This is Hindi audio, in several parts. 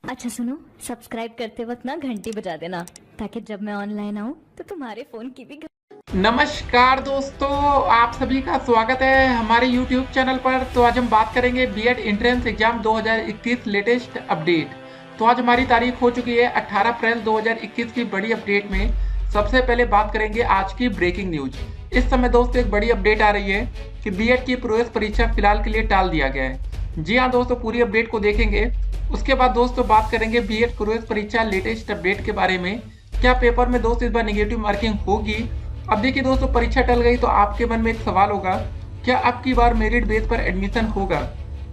अच्छा सुनो, सब्सक्राइब करते वक्त ना घंटी बजा देना ताकि जब मैं ऑनलाइन आऊँ तो तुम्हारे फोन की भी नमस्कार दोस्तों, आप सभी का स्वागत है हमारे YouTube चैनल पर। तो आज हम बात करेंगे BEd entrance exam 2021 latest update. तो आज हमारी तारीख हो चुकी है 18 अप्रैल 2021 की बड़ी अपडेट में सबसे पहले बात करेंगे आज की ब्रेकिंग न्यूज। इस समय दोस्तों एक बड़ी अपडेट आ रही है कि बीएड की प्रवेश परीक्षा फिलहाल के लिए टाल दिया गया है। जी हाँ दोस्तों, पूरी अपडेट को देखेंगे। उसके बाद दोस्तों बात करेंगे बीएड प्रवेश परीक्षा लेटेस्ट अपडेट के बारे में। क्या पेपर में दोस्तों इस बार नेगेटिव मार्किंग होगी? अब देखिए दोस्तों, परीक्षा टल गई तो आपके मन में एक सवाल होगा, क्या अब की बार मेरिट बेस पर एडमिशन होगा?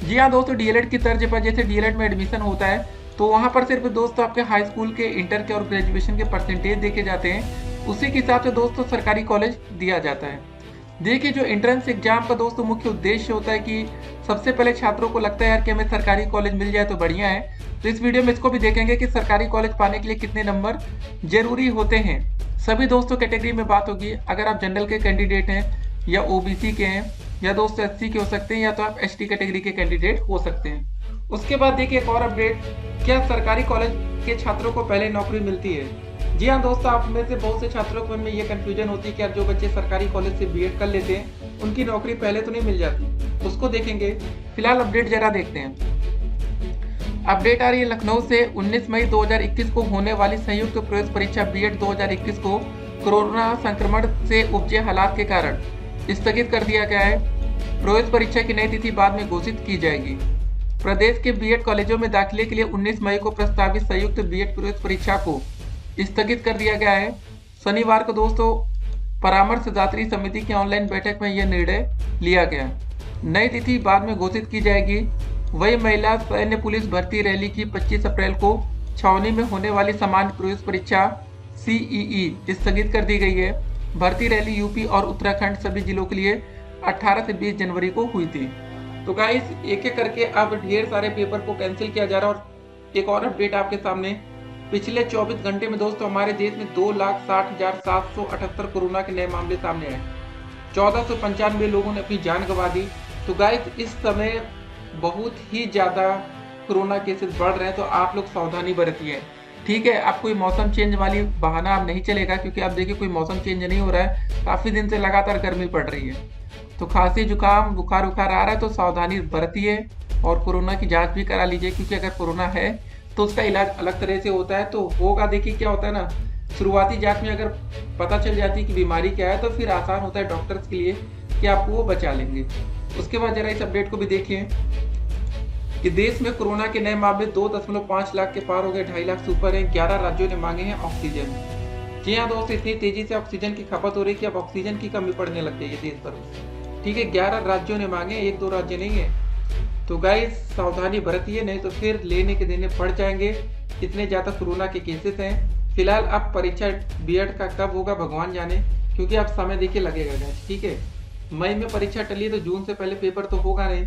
जी हाँ दोस्तों, डीएलएड की तर्ज पर जैसे डीएलएड में एडमिशन होता है तो वहाँ पर सिर्फ दोस्तों आपके हाई स्कूल के, इंटर के और ग्रेजुएशन के परसेंटेज देखे जाते हैं। उसी के हिसाब से दोस्तों सरकारी कॉलेज दिया जाता है। देखिए, जो एंट्रेंस एग्जाम का दोस्तों मुख्य उद्देश्य होता है कि सबसे पहले छात्रों को लगता है यार कि हमें सरकारी कॉलेज मिल जाए तो बढ़िया है। तो इस वीडियो में इसको भी देखेंगे कि सरकारी कॉलेज पाने के लिए कितने नंबर जरूरी होते हैं। सभी दोस्तों कैटेगरी में बात होगी। अगर आप जनरल के कैंडिडेट हैं या ओबीसी के हैं या दोस्तों एससी के हो सकते हैं या तो आप एसटी कैटेगरी के कैंडिडेट हो सकते हैं। उसके बाद देखिए एक और अपडेट, क्या सरकारी कॉलेज के छात्रों को पहले नौकरी मिलती है? जी हाँ दोस्तों, आप में से बहुत से छात्रों के मन में ये कंफ्यूजन होती है कि अब जो बच्चे सरकारी कॉलेज से बीएड कर लेते हैं उनकी नौकरी पहले तो नहीं मिल जाती। उसको देखेंगे। फिलहाल अपडेट जरा देखते हैं। अपडेट आ रही है लखनऊ से। 19 मई 2021 को होने वाली संयुक्त प्रवेश परीक्षा बीएड 2021 को कोरोना संक्रमण से उपजे हालात के कारण स्थगित कर दिया गया है। प्रवेश परीक्षा की नई तिथि बाद में घोषित की जाएगी। प्रदेश के बीएड कॉलेजों में दाखिले के लिए 19 मई को प्रस्तावित संयुक्त बीएड प्रवेश परीक्षा को स्थगित कर दिया गया है। शनिवार को दोस्तों परामर्शदात्री समिति की ऑनलाइन बैठक में यह निर्णय लिया गया। नई तिथि बाद में घोषित की जाएगी। वही महिला सैन्य पुलिस भर्ती रैली की 25 अप्रैल को छावनी में होने वाली सामान्य प्रवेश परीक्षा सीईई स्थगित कर दी गई है। भर्ती रैली यूपी और उत्तराखंड सभी जिलों के लिए 18 से 20 जनवरी को हुई थी। तो गाइस एक एक करके अब ढेर सारे पेपर को कैंसिल किया जा रहा है। और एक और अपडेट आपके सामने, पिछले 24 घंटे में दोस्तों हमारे देश में 2,60,778 कोरोना के नए मामले सामने आए। 1495 लोगों ने अपनी जान गंवा दी। तो गाइस इस समय बहुत ही ज़्यादा कोरोना केसेस बढ़ रहे हैं, तो आप लोग सावधानी बरतिए। ठीक है, अब कोई मौसम चेंज वाली बहाना अब नहीं चलेगा, क्योंकि अब देखिए कोई मौसम चेंज नहीं हो रहा है। काफ़ी दिन से लगातार गर्मी पड़ रही है, तो खांसी जुकाम बुखार उखार आ रहा है तो सावधानी बरतिए और कोरोना की जांच भी करा लीजिए, क्योंकि अगर कोरोना है तो उसका इलाज अलग तरह से होता है। तो होगा, देखिए क्या होता है ना, शुरुआती जांच में अगर पता चल जाती है कि बीमारी क्या है तो फिर आसान होता है डॉक्टर्स के लिए कि आपको वो बचा लेंगे। उसके बाद जरा इस अपडेट को भी देखिए कि देश में कोरोना के नए मामले 2.5 लाख के पार हो गए, 2.5 लाख से ऊपर है। 11 राज्यों ने मांगे हैं ऑक्सीजन। जी हाँ दोस्तों, इतनी तेजी से ऑक्सीजन की खपत हो रही है कि अब ऑक्सीजन की कमी पड़ने लग गई है देश भर में। ठीक है, 11 राज्यों ने मांगे, एक दो राज्य नहीं है। तो गाइस सावधानी बरतिए, नहीं तो फिर लेने के देने पड़ जाएंगे। इतने ज्यादा कोरोना के केसेस हैं। फिलहाल अब परीक्षा बीएड का कब होगा भगवान जाने, क्योंकि अब समय देखिए लगेगा गाइस। ठीक है, मई में परीक्षा टली तो जून से पहले पेपर तो होगा नहीं,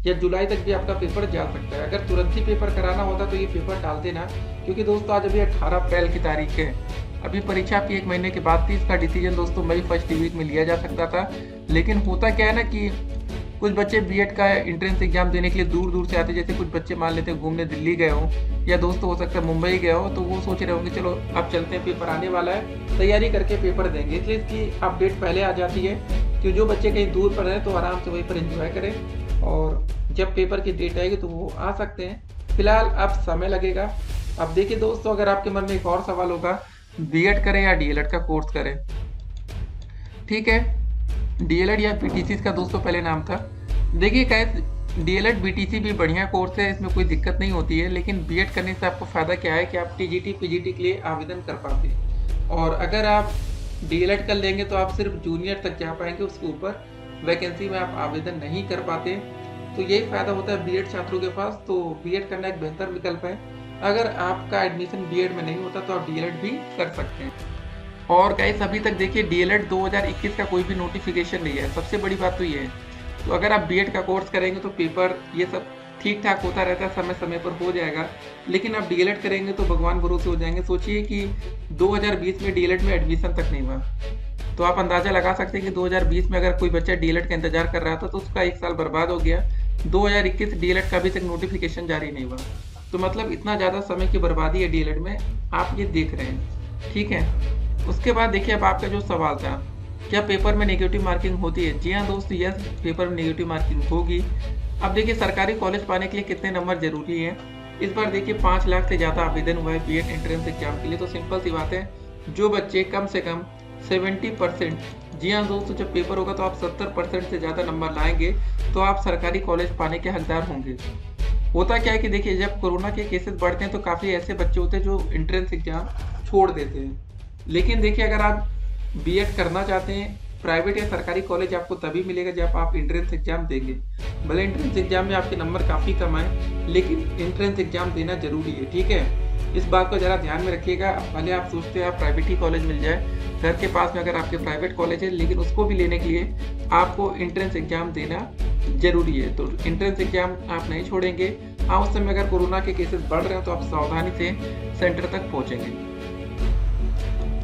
या जुलाई तक भी आपका पेपर जा सकता है। अगर तुरंत ही पेपर कराना होता तो ये पेपर टाल देना, क्योंकि दोस्तों आज अभी 18 अप्रैल की तारीख है। अभी परीक्षा आपकी एक महीने के बाद थी। इसका डिसीजन दोस्तों मई फर्स्ट वीक में लिया जा सकता था। लेकिन होता क्या है ना कि कुछ बच्चे बीएड का एंट्रेंस एग्जाम देने के लिए दूर दूर से आते, जैसे कुछ बच्चे मान लेते हैं घूमने दिल्ली गए हो या दोस्तों हो सकता है मुंबई गए हो, तो वो सोच रहे होंगे चलो अब चलते हैं, पेपर आने वाला है, तैयारी करके पेपर देंगे। इसलिए इसकी अपडेट पहले आ जाती है कि जो बच्चे कहीं दूर पर हैं तो आराम से वहीं पर एंजॉय करें, और जब पेपर की डेट आएगी तो वो आ सकते हैं। फिलहाल अब समय लगेगा। अब देखिए दोस्तों, अगर आपके मन में एक और सवाल होगा, बीएड करें या डीएलएड का कोर्स करें? ठीक है, डीएलएड या बीटीसी का दोस्तों पहले नाम था। देखिए कैसे डीएलएड बीटीसी भी बढ़िया कोर्स है, इसमें कोई दिक्कत नहीं होती है। लेकिन बीएड करने से आपको फ़ायदा क्या है कि आप टीजीटी पीजीटी के लिए आवेदन कर पाते हैं, और अगर आप डीएलएड कर लेंगे तो आप सिर्फ जूनियर तक जा पाएंगे, उसके ऊपर वैकेंसी में आप आवेदन नहीं कर पाते। तो यही फ़ायदा होता है बीएड छात्रों के पास। तो बीएड करना एक बेहतर विकल्प है। अगर आपका एडमिशन बीएड में नहीं होता तो आप डीएलएड भी कर सकते हैं। और गाइस अभी तक देखिए डीएलएड 2021 का कोई भी नोटिफिकेशन नहीं है। सबसे बड़ी बात तो ये है। तो अगर आप बीएड का कोर्स करेंगे तो पेपर ये सब ठीक ठाक होता रहता है, समय समय पर हो जाएगा। लेकिन आप डीएलएड करेंगे तो भगवान भरोसे हो जाएंगे। सोचिए कि 2020 में डीएलएड में एडमिशन तक नहीं हुआ, तो आप अंदाजा लगा सकते हैं कि 2020 में अगर कोई बच्चा डीएलएड का इंतजार कर रहा था तो उसका एक साल बर्बाद हो गया। 2021 डीएलएड का अभी तक नोटिफिकेशन जारी नहीं हुआ। तो मतलब इतना ज़्यादा समय की बर्बादी है डीएलएड में, आप ये देख रहे हैं। ठीक है, उसके बाद देखिए अब आपका जो सवाल था, क्या पेपर में नेगेटिव मार्किंग होती है? जी हाँ दोस्त, यस, पेपर में नेगेटिव मार्किंग होगी। अब देखिए सरकारी कॉलेज पाने के लिए कितने नंबर जरूरी है। इस बार देखिए 5 लाख से ज़्यादा आवेदन हुआ है बीएड एंट्रेंस एग्जाम के लिए। तो सिंपल सी बात है, जो बच्चे कम से कम 70%, जी हाँ दोस्तों, जब पेपर होगा तो आप 70% से ज़्यादा नंबर लाएंगे तो आप सरकारी कॉलेज पाने के हकदार होंगे। होता क्या है कि देखिए जब कोरोना के केसेस बढ़ते हैं तो काफ़ी ऐसे बच्चे होते हैं जो एंट्रेंस एग्जाम छोड़ देते हैं। लेकिन देखिए अगर आप बीएड करना चाहते हैं, प्राइवेट या सरकारी कॉलेज आपको तभी मिलेगा जब आप एंट्रेंस एग्जाम देंगे। भले एंट्रेंस एग्जाम में आपके नंबर काफ़ी कम आए, लेकिन एंट्रेंस एग्जाम देना जरूरी है। ठीक है, इस बात को ज़रा ध्यान में रखिएगा। भले आप सोचते हैं आप प्राइवेट ही कॉलेज मिल जाए घर के पास में, अगर आपके प्राइवेट कॉलेज है, लेकिन उसको भी लेने के लिए आपको एंट्रेंस एग्जाम देना जरूरी है। तो एंट्रेंस एग्जाम आप नहीं छोड़ेंगे। हाँ, उस समय अगर कोरोना के केसेस बढ़ रहे हैं तो आप सावधानी से सेंटर तक पहुंचेंगे।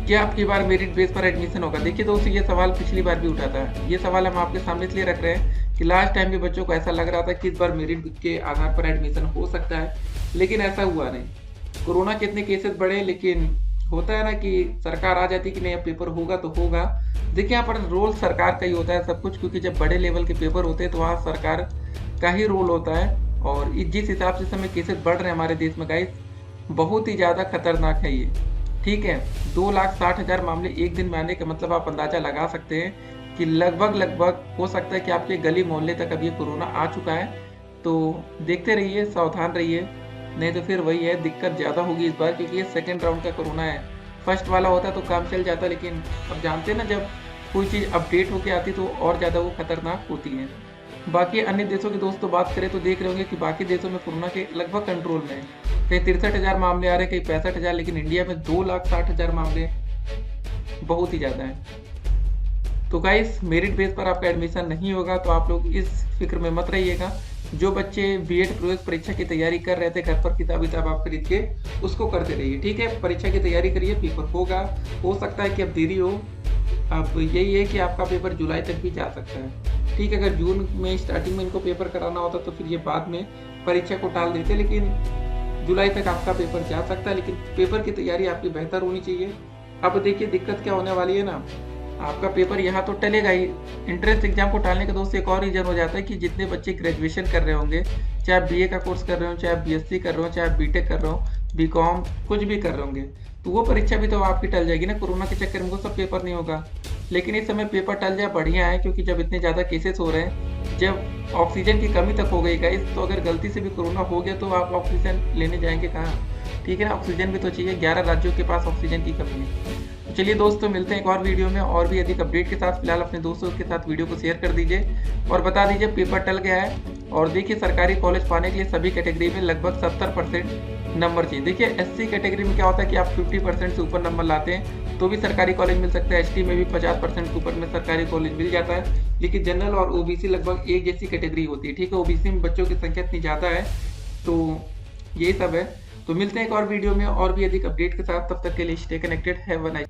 क्या आपकी बार मेरिट बेस पर एडमिशन होगा? देखिए दोस्तों, ये सवाल पिछली बार भी उठा था। ये सवाल हम आपके सामने इसलिए रख रहे हैं कि लास्ट टाइम भी बच्चों को ऐसा लग रहा था कि इस बार मेरिट के आधार पर एडमिशन हो सकता है, लेकिन ऐसा हुआ नहीं। कोरोना के इतने केसेस बढ़े, लेकिन होता है ना कि सरकार आ जाती कि नहीं अब पेपर होगा तो होगा। देखिए यहाँ पर रोल सरकार का ही होता है सब कुछ, क्योंकि जब बड़े लेवल के पेपर होते हैं तो वहाँ सरकार का ही रोल होता है। और जिस हिसाब से समय केसेस बढ़ रहे हैं हमारे देश में गाइस, बहुत ही ज़्यादा खतरनाक है ये। ठीक है, 2,60,000 मामले एक दिन में आने का मतलब आप अंदाजा लगा सकते हैं कि लगभग हो सकता है कि आपके गली मोहल्ले तक अब ये कोरोना आ चुका है। तो देखते रहिए, सावधान रहिए, नहीं तो फिर वही है, दिक्कत ज़्यादा होगी इस बार, क्योंकि ये सेकेंड राउंड का कोरोना है। फर्स्ट वाला होता तो काम चल जाता, लेकिन अब जानते हैं ना, जब कोई चीज़ अपडेट होके आती तो और ज़्यादा वो खतरनाक होती है। बाकी अन्य देशों की दोस्तों बात करें तो देख रहे होंगे कि बाकी देशों में कोरोना के लगभग कंट्रोल में है। कहीं 63,000 मामले आ रहे हैं, कहीं 65,000, लेकिन इंडिया में 2,60,000 मामले बहुत ही ज़्यादा है। तो गाइस, मेरिट बेस पर आपका एडमिशन नहीं होगा तो आप लोग इस फिक्र में मत रहिएगा। जो बच्चे बीएड प्रवेश परीक्षा की तैयारी कर रहे थे, घर पर किताब आप खरीद के उसको करते रहिए। ठीक है, परीक्षा की तैयारी करिए, पेपर होगा। हो सकता है कि अब देरी हो, अब यही है कि आपका पेपर जुलाई तक भी जा सकता है। ठीक है, अगर जून में स्टार्टिंग में इनको पेपर कराना होता तो फिर ये बाद में परीक्षा को टाल देते, लेकिन जुलाई तक आपका पेपर जा सकता है। लेकिन पेपर की तैयारी आपकी बेहतर होनी चाहिए। अब देखिए दिक्कत क्या होने वाली है ना, आपका पेपर यहाँ तो टलेगा ही। एंट्रेंस एग्जाम को टालने का दोस्त एक और रीजन हो जाता है कि जितने बच्चे ग्रेजुएशन कर रहे होंगे, चाहे आप बीए का कोर्स कर रहे हो, चाहे आप बीएससी कर रहे हो, चाहे आप बीटेक कर रहे हो, बीकॉम कुछ भी कर रहे होंगे, तो वो परीक्षा भी तो आपकी टल जाएगी ना। कोरोना के चक्कर में वो सब पेपर नहीं होगा। लेकिन इस समय पेपर टल जाए बढ़िया है, क्योंकि जब इतने ज़्यादा केसेस हो रहे हैं, जब ऑक्सीजन की कमी तक हो गई गाइस, तो अगर गलती से भी कोरोना हो गया तो आप ऑक्सीजन लेने जाएंगे कहाँ? ठीक है ना, ऑक्सीजन भी तो चाहिए। 11 राज्यों के पास ऑक्सीजन की कमी है। तो चलिए दोस्तों, मिलते हैं एक और वीडियो में और भी अधिक अपडेट के साथ। फिलहाल अपने दोस्तों के साथ वीडियो को शेयर कर दीजिए और बता दीजिए पेपर टल गया है। और देखिए सरकारी कॉलेज पाने के लिए सभी कैटेगरी में लगभग 70% नंबर चाहिए। देखिए एससी कैटेगरी में क्या होता है कि आप 50% से ऊपर नंबर लाते हैं तो भी सरकारी कॉलेज मिल सकता है। एसटी में भी 50% से ऊपर में सरकारी कॉलेज मिल जाता है। लेकिन जनरल और ओबीसी लगभग एक जैसी कैटेगरी होती है। ठीक है, ओबीसी में बच्चों की संख्या इतनी ज़्यादा है। तो यही सब है। तो मिलते हैं एक और वीडियो में और भी अधिक अपडेट के साथ। तब तक के लिए stay connected. Have a nice